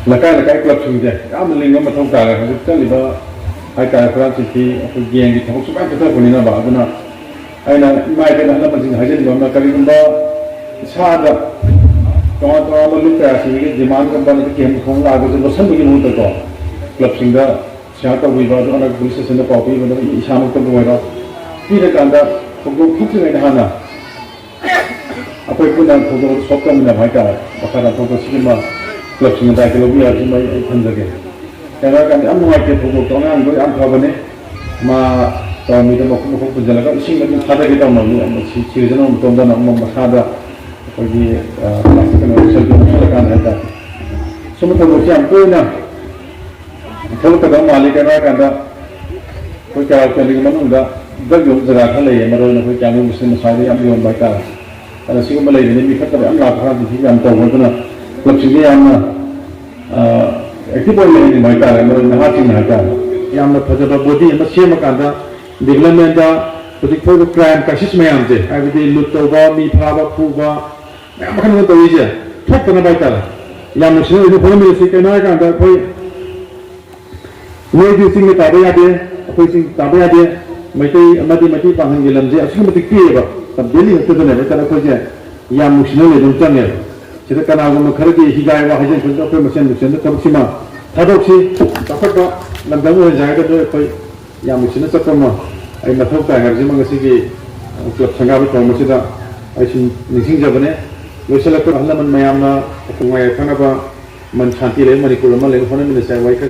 ꯂꯩꯀꯥꯏ ꯀ꯭ꯂꯕꯁꯤꯡꯁꯦ ꯌꯥꯝꯅ ꯂꯤꯡꯕ ꯃꯊꯧ ꯇꯥꯔꯦ ꯍꯧꯖꯤꯛ ꯆꯠꯂꯤꯕ ꯍꯥꯏꯇꯥꯔꯦ ꯐ꯭ꯔꯥꯟꯁꯤꯁꯀꯤ ꯑꯩꯈꯣꯏ ꯒꯦꯡꯒꯤ ꯊꯕꯛꯁꯨ ꯃꯌꯥꯝ ꯆꯠꯊꯔꯛꯄꯅꯤꯅꯕ ꯑꯗꯨꯅ ꯑꯩꯅ ꯏꯃꯥ ꯏꯄꯦꯜ ꯑꯍꯜ ꯂꯃꯟꯁꯤꯡꯗ ꯍꯥꯏꯖꯅꯤꯡꯕ ꯑꯃꯅ ꯀꯔꯤꯒꯨꯝꯕ ꯏꯁꯥꯗ toa lu kaya sih demand company ke hem khong la go lo san bagi mu to club singda sha ta wi ba do na police station da copy ba isha mu to bo ra pi da kan da ko khit ne na na apai ko na ko do sok kam na bhai ta baka da to si ma club singda ke lo bi ya ji mai than da ke kana kan am ma ke to to na go am kha ba ne ma ta mi da mo ko ko jala ga sing ga tha da ke ta ma ni si si jana mo to da na mo ma kha da 거기 클래식한 오디션도 시작한 했다. 스무터 도시 안 보이나? 저부터 너무 알리게나 간다. 거기 갈 때는 뭔가 그 자가 탈래 말로는 거기 아무 무슨 사이에 안 비온 바까. 그래서 지금 말에 이제 미쳤다. 안 나타나 뒤지 안 떠 보거나. 그렇지 않나. 액티브를 많이 따라 말로는 하진 하다. 양나 퍼져도 보디 뭐 시험 간다. 디벨롭먼트 그리고 그 크라임 카시스 매양제. 아비디 루토바 미파바 푸바 makanya itu aja, tak kena baca. Yang mesti itu kalau mesti kena kan, koi, koi di sini tabe ada, koi sini tabe ada, mati pangan jalan je, asal mati kiri ba, tapi beli itu tu ni, macam koi je, yang mesti itu jangan. Jadi kan aku nak kerja higai wah haji contoh koi mesin itu tapi sih mah, thadok sih, dapat ba, lambat tu jaga tu koi, yang mesti itu semua, ay nathok tak harus memang sih klub sangat kau mesti dah, ay sih nising jawabannya. लोसलक हल्ला मन मयामना कुंगाय खंगबा मन शांति ले मणिपुर म ले phone minister वाइ